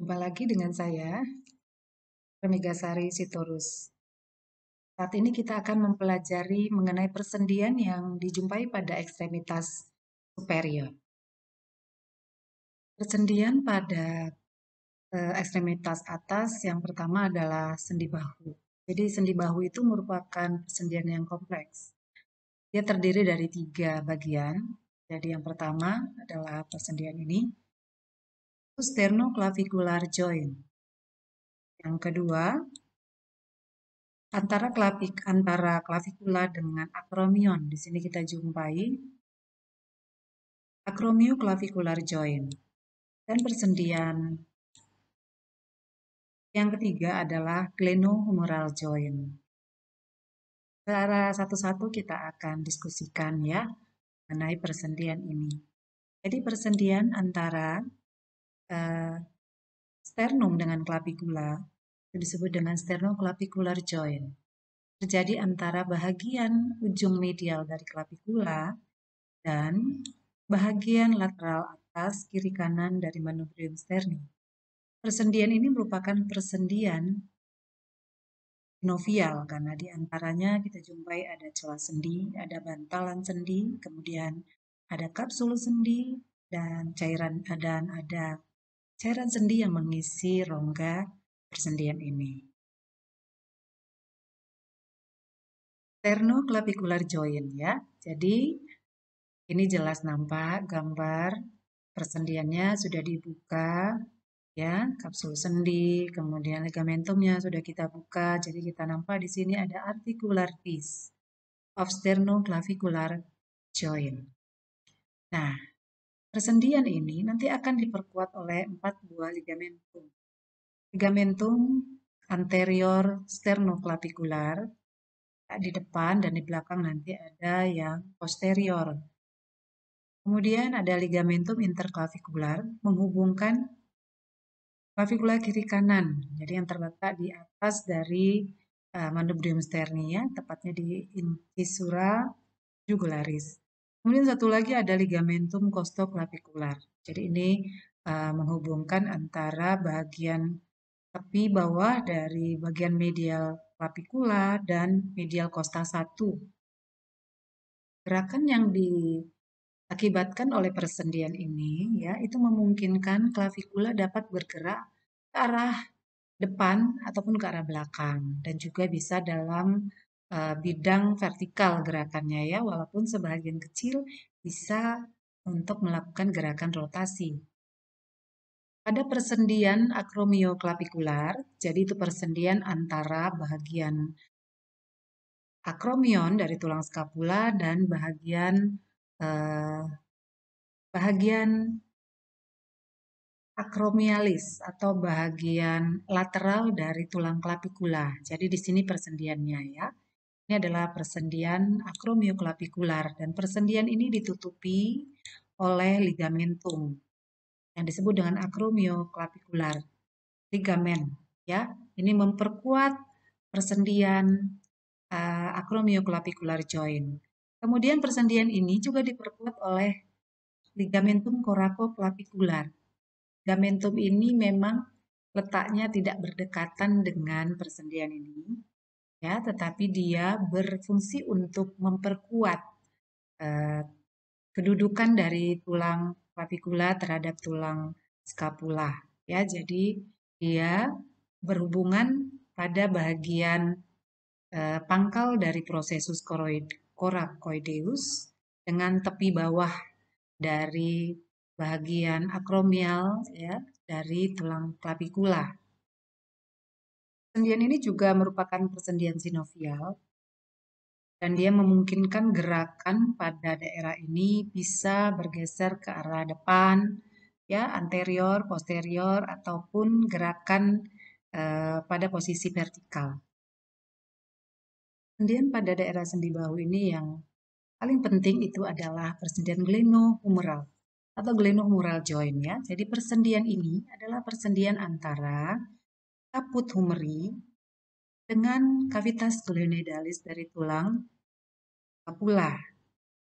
Jumpa lagi dengan saya, Remigasari Sitorus. Saat ini kita akan mempelajari mengenai persendian yang dijumpai pada ekstremitas superior. Persendian pada ekstremitas atas yang pertama adalah sendi bahu. Jadi sendi bahu itu merupakan persendian yang kompleks. Dia terdiri dari 3 bagian. Jadi yang pertama adalah persendian ini, sternoclavicular joint. Yang kedua, antara clavikula dengan acromion. Di sini kita jumpai acromioclavicular joint. Dan persendian yang ketiga adalah glenohumeral joint. Secara satu-satu kita akan diskusikan ya mengenai persendian ini. Jadi persendian antara sternum dengan clavikula itu disebut dengan sternoclavicular joint. Terjadi antara bahagian ujung medial dari clavikula dan bahagian lateral atas kiri kanan dari manubrium sterni. Persendian ini merupakan persendian sinovial karena di antaranya kita jumpai ada celah sendi, ada bantalan sendi, kemudian ada kapsul sendi dan ada cairan sendi yang mengisi rongga persendian ini. Sternoclavicular joint ya. Jadi ini jelas nampak gambar persendiannya sudah dibuka ya, kapsul sendi, kemudian ligamentumnya sudah kita buka. Jadi kita nampak di sini ada articular disc of sternoclavicular joint. Nah, persendian ini nanti akan diperkuat oleh 4 buah ligamentum. Ligamentum anterior sternoclavicular di depan dan di belakang nanti ada yang posterior. Kemudian ada ligamentum interclavicular menghubungkan clavikula kiri kanan, jadi yang terletak di atas dari manubrium sterni ya, tepatnya di incisura jugularis. Kemudian satu lagi ada ligamentum costoclavicular. Jadi ini menghubungkan antara bagian tepi bawah dari bagian medial clavicula dan medial costa 1. Gerakan yang diakibatkan oleh persendian ini ya itu memungkinkan clavikula dapat bergerak ke arah depan ataupun ke arah belakang dan juga bisa dalam bidang vertikal gerakannya ya walaupun sebagian kecil bisa untuk melakukan gerakan rotasi. Pada persendian acromioclavikular, jadi itu persendian antara bagian akromion dari tulang skapula dan bagian akromialis atau bagian lateral dari tulang clavicula. Jadi di sini persendiannya ya. Ini adalah persendian acromioclavikular dan persendian ini ditutupi oleh ligamentum yang disebut dengan acromioclavikular ligamen ya. Ini memperkuat persendian acromioclavicular joint. Kemudian persendian ini juga diperkuat oleh ligamentum coracoclavicular. Ligamentum ini memang letaknya tidak berdekatan dengan persendian ini, ya, tetapi dia berfungsi untuk memperkuat kedudukan dari tulang clavicula terhadap tulang scapula, ya. Jadi dia berhubungan pada bagian pangkal dari processus coracoideus dengan tepi bawah dari bagian akromial ya dari tulang clavicula. Persendian ini juga merupakan persendian sinovial dan dia memungkinkan gerakan pada daerah ini bisa bergeser ke arah depan ya anterior, posterior ataupun gerakan pada posisi vertikal. Persendian pada daerah sendi bahu ini yang paling penting itu adalah persendian glenohumeral atau glenohumeral joint ya. Jadi persendian ini adalah persendian antara caput humeri dengan cavitas glenoidalis dari tulang scapula.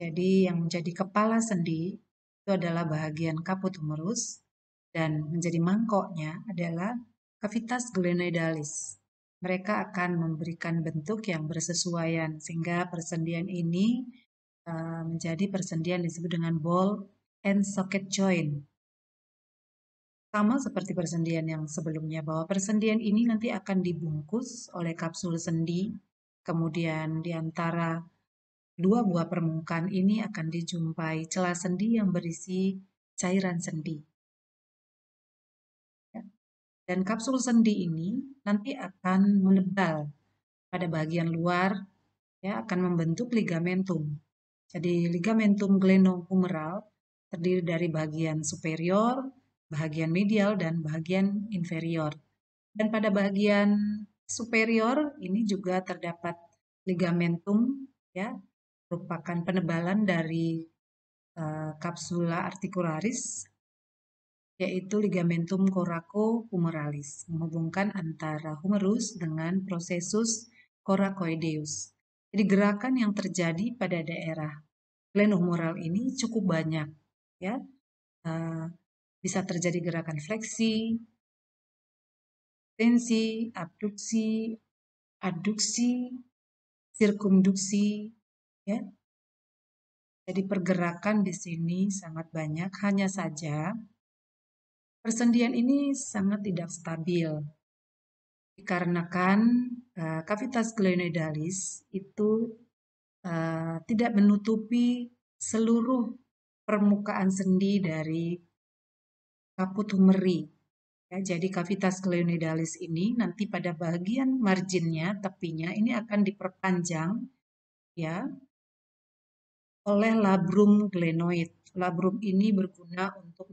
Jadi yang menjadi kepala sendi itu adalah bagian caput humerus dan menjadi mangkoknya adalah cavitas glenoidalis. Mereka akan memberikan bentuk yang bersesuaian sehingga persendian ini menjadi persendian disebut dengan ball and socket joint. Sama seperti persendian yang sebelumnya, bahwa persendian ini nanti akan dibungkus oleh kapsul sendi, kemudian di antara dua buah permukaan ini akan dijumpai celah sendi yang berisi cairan sendi. Dan kapsul sendi ini nanti akan menebal pada bagian luar, ya, akan membentuk ligamentum. Jadi ligamentum glenohumeral terdiri dari bagian superior, bagian medial, dan bagian inferior. Dan pada bagian superior ini juga terdapat ligamentum, ya, merupakan penebalan dari capsula articularis, yaitu ligamentum coracohumeralis, menghubungkan antara humerus dengan processus coracoideus. Jadi gerakan yang terjadi pada daerah glenohumeral ini cukup banyak, ya. Bisa terjadi gerakan fleksi, tensi, abduksi, adduksi, sirkumduksi, ya. Jadi pergerakan di sini sangat banyak, hanya saja persendian ini sangat tidak stabil. Dikarenakan cavitas glenoidalis itu tidak menutupi seluruh permukaan sendi dari kaput humeri. Ya, jadi cavitas glenoidalis ini nanti pada bagian marginnya, tepinya ini akan diperpanjang, ya, oleh labrum glenoid. Labrum ini berguna untuk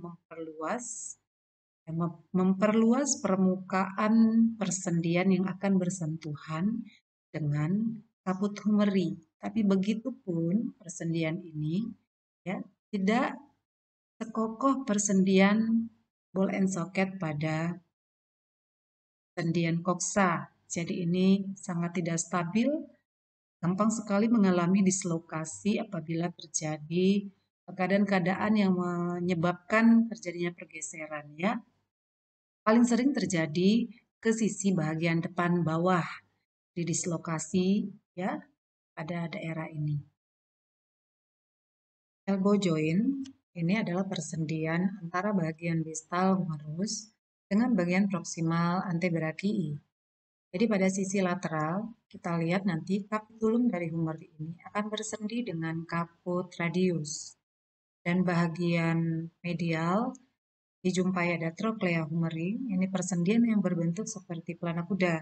memperluas permukaan persendian yang akan bersentuhan dengan kaput humeri. Tapi begitupun persendian ini, ya, tidak sekokoh persendian ball and socket pada persendian koksa. Jadi ini sangat tidak stabil, gampang sekali mengalami dislokasi apabila terjadi keadaan-keadaan yang menyebabkan terjadinya pergeseran, ya. Paling sering terjadi ke sisi bagian depan bawah di dislokasi, ya, pada daerah ini. Elbow joint ini adalah persendian antara bagian distal humerus dengan bagian proksimal antebrachii. Jadi pada sisi lateral, kita lihat nanti kapitulum dari humer ini akan bersendi dengan kaput radius. Dan bagian medial dijumpai ada trochlea humeri, ini persendian yang berbentuk seperti pelana kuda.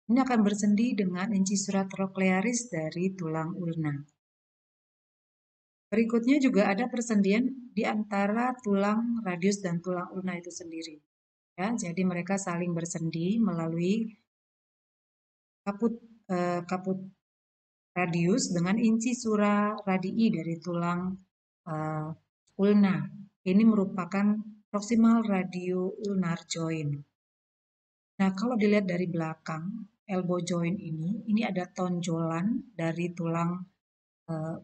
Ini akan bersendi dengan incisura trochlearis dari tulang ulna. Berikutnya juga ada persendian di antara tulang radius dan tulang ulna itu sendiri. Ya, jadi mereka saling bersendi melalui kaput radius dengan incisura radii dari tulang ulna. Ini merupakan proximal radio ulnar joint. Nah, kalau dilihat dari belakang, elbow joint ini ada tonjolan dari tulang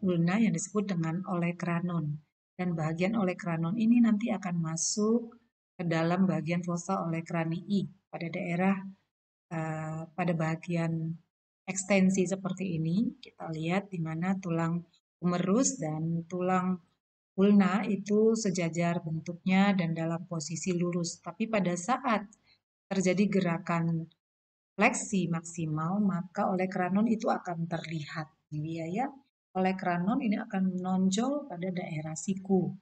ulna yang disebut dengan olecranon. Dan bagian olecranon ini nanti akan masuk ke dalam bagian fossa olecranii pada daerah pada bagian ekstensi seperti ini. Kita lihat di mana tulang humerus dan tulang ulna itu sejajar bentuknya dan dalam posisi lurus. Tapi pada saat terjadi gerakan fleksi maksimal, maka olecranon itu akan terlihat. Ya. Olecranon ini akan menonjol pada daerah siku.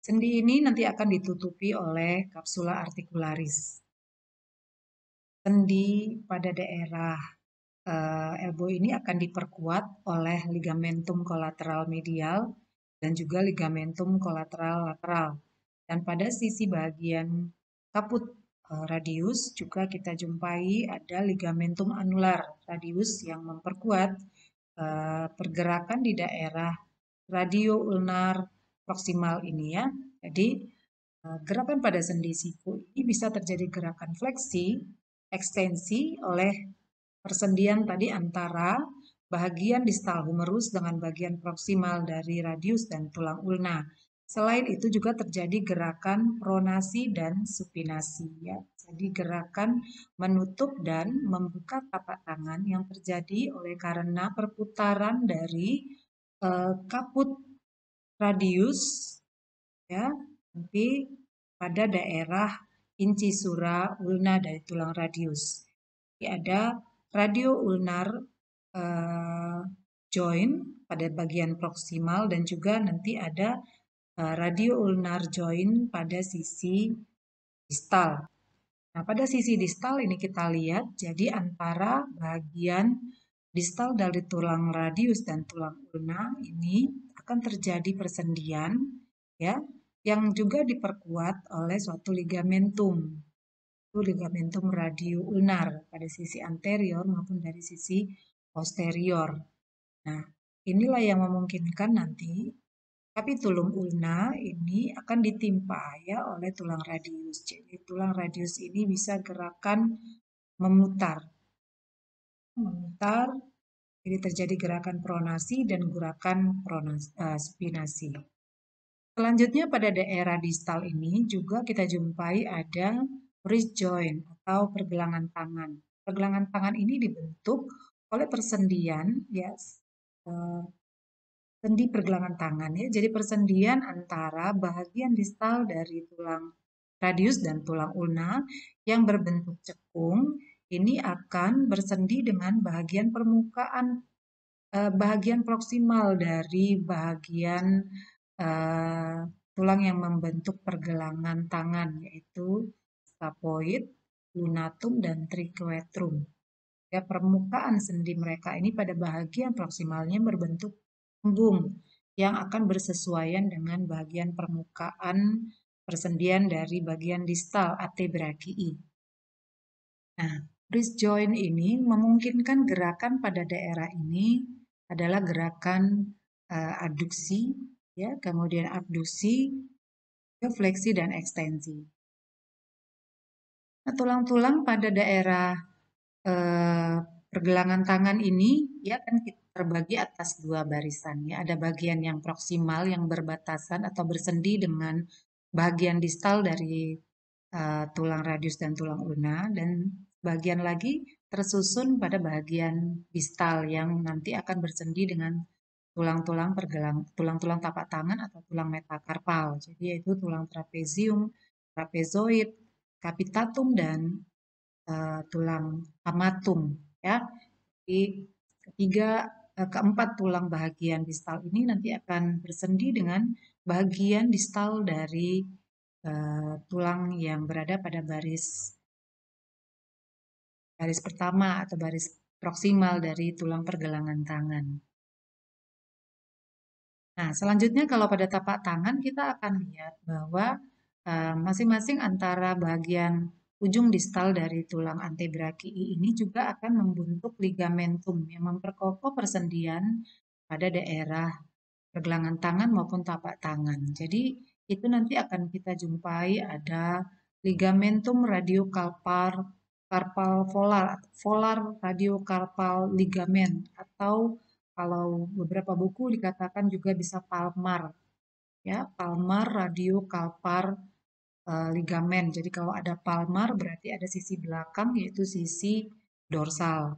Sendi ini nanti akan ditutupi oleh capsula articularis. Sendi pada daerah elbow ini akan diperkuat oleh ligamentum kolateral medial dan juga ligamentum kolateral lateral. Dan pada sisi bagian kaput radius juga kita jumpai ada ligamentum anular radius yang memperkuat pergerakan di daerah radio ulnar proksimal ini, ya. Jadi gerakan pada sendi siku ini bisa terjadi gerakan fleksi, ekstensi oleh persendian tadi antara bagian distal humerus dengan bagian proksimal dari radius dan tulang ulna. Selain itu juga terjadi gerakan pronasi dan supinasi ya. Jadi gerakan menutup dan membuka tapak tangan yang terjadi oleh karena perputaran dari kaput radius ya, nanti pada daerah incisura ulna dari tulang radius. Jadi ada radio ulnar joint pada bagian proksimal dan juga nanti ada radio ulnar joint pada sisi distal. Nah, pada sisi distal ini kita lihat, jadi antara bagian distal dari tulang radius dan tulang ulna ini akan terjadi persendian, ya, yang juga diperkuat oleh suatu ligamentum. Itu ligamentum radio ulnar pada sisi anterior maupun dari sisi posterior. Nah, inilah yang memungkinkan nanti kapitulum ulna ini akan ditimpa ya oleh tulang radius. Jadi tulang radius ini bisa gerakan memutar. Memutar, jadi terjadi gerakan pronasi dan gerakan supinasi. Selanjutnya pada daerah distal ini juga kita jumpai ada wrist joint atau pergelangan tangan. Pergelangan tangan ini dibentuk oleh persendian ya, sendi pergelangan tangan ya. Jadi persendian antara bagian distal dari tulang radius dan tulang ulna yang berbentuk cekung ini akan bersendi dengan bagian permukaan bagian proksimal dari bagian tulang yang membentuk pergelangan tangan yaitu scaphoid, lunatum dan triquetrum. Ya, permukaan sendi mereka ini pada bagian proksimalnya berbentuk embung yang akan bersesuaian dengan bagian permukaan persendian dari bagian distal AT brachii. Nah, wrist joint ini memungkinkan gerakan pada daerah ini adalah gerakan adduksi, ya, kemudian abduksi, fleksi dan ekstensi. Nah, tulang-tulang pada daerah pergelangan tangan ini ya kan terbagi atas dua barisan ya. Ada bagian yang proksimal yang berbatasan atau bersendi dengan bagian distal dari tulang radius dan tulang ulna dan bagian lagi tersusun pada bagian distal yang nanti akan bersendi dengan tulang-tulang tulang-tulang tapak tangan atau tulang metakarpal. Jadi yaitu tulang trapezium, trapezoid, capitatum dan tulang hamatum ya. Jadi keempat tulang bagian distal ini nanti akan bersendi dengan bagian distal dari tulang yang berada pada baris pertama atau baris proksimal dari tulang pergelangan tangan. Nah, selanjutnya kalau pada tapak tangan kita akan lihat bahwa masing-masing antara bagian ujung distal dari tulang antebrachii ini juga akan membentuk ligamentum yang memperkokoh persendian pada daerah pergelangan tangan maupun tapak tangan. Jadi itu nanti akan kita jumpai ada ligamentum radiocarpal volar radiocarpal ligament atau kalau beberapa buku dikatakan juga bisa palmar ya, palmar radiocarpal ligamen. Jadi kalau ada palmar berarti ada sisi belakang yaitu sisi dorsal.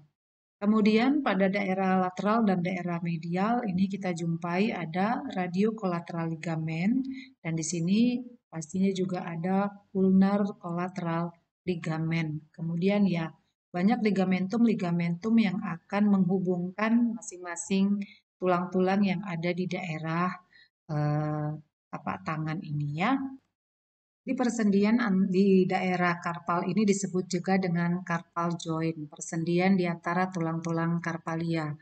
Kemudian pada daerah lateral dan daerah medial ini kita jumpai ada radiokolateral ligamen dan di sini pastinya juga ada ulnar kolateral ligamen. Kemudian ya banyak ligamentum-ligamentum yang akan menghubungkan masing-masing tulang-tulang yang ada di daerah tapak tangan ini ya. Di persendian di daerah karpal ini disebut juga dengan carpal joint, persendian di antara tulang-tulang karpalia.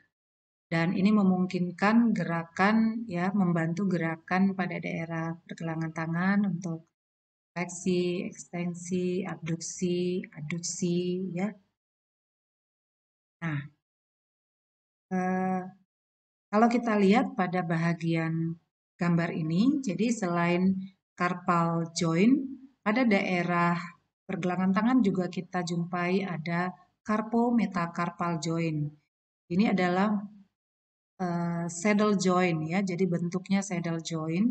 Dan ini memungkinkan gerakan ya, membantu gerakan pada daerah pergelangan tangan untuk fleksi, ekstensi, abduksi, aduksi ya. Nah, kalau kita lihat pada bahagian gambar ini, jadi selain carpal joint, pada daerah pergelangan tangan juga kita jumpai ada carpometacarpal joint. Ini adalah saddle joint ya, jadi bentuknya saddle joint.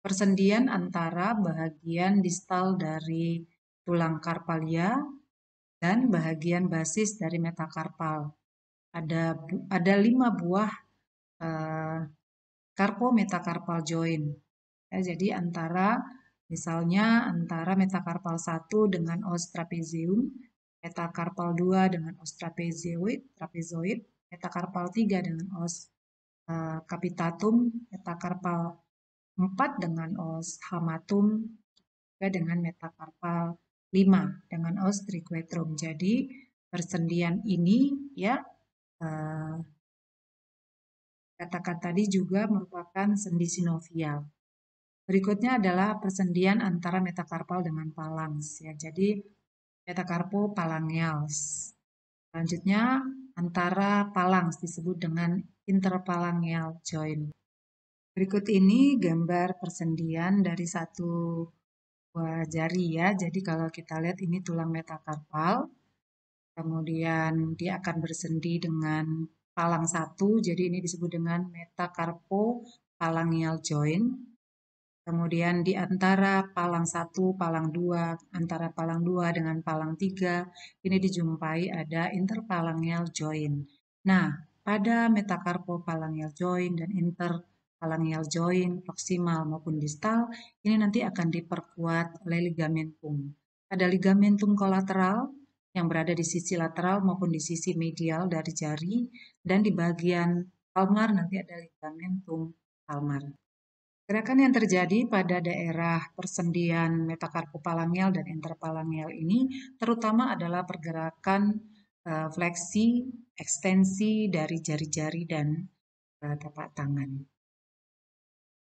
persendian antara bagian distal dari tulang karpalia dan bagian basis dari metakarpal. Ada 5 buah karpo-metakarpal joint. Ya, jadi misalnya antara metakarpal 1 dengan os trapezium, metakarpal 2 dengan os trapezoid, metakarpal 3 dengan os capitatum, metakarpal 4 dengan os hamatum, juga dengan metakarpal 5 dengan os triquetrum. Jadi persendian ini ya katakan tadi juga merupakan sendi sinovial. Berikutnya adalah persendian antara metakarpal dengan phalanx ya. Jadi metakarpo phalangeals. Selanjutnya antara phalanx disebut dengan interphalangeal joint. Berikut ini gambar persendian dari satu buah jari ya. Jadi kalau kita lihat ini tulang metakarpal, kemudian dia akan bersendi dengan palang 1, jadi ini disebut dengan metacarpophalangeal joint. Kemudian di antara palang 1, palang 2, antara palang 2 dengan palang 3, ini dijumpai ada interphalangeal joint. Nah, pada metacarpophalangeal joint dan interphalangeal joint, proksimal maupun distal, ini nanti akan diperkuat oleh ligamentum. Ada ligamentum kolateral yang berada di sisi lateral maupun di sisi medial dari jari, dan di bagian palmar nanti ada ligamentum palmar. Gerakan yang terjadi pada daerah persendian metacarpophalangeal dan interphalangeal ini terutama adalah pergerakan fleksi, ekstensi dari jari-jari dan telapak tangan.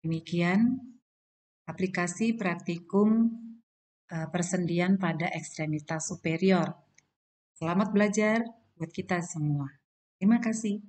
Demikian aplikasi praktikum persendian pada ekstremitas superior. Selamat belajar buat kita semua. Terima kasih.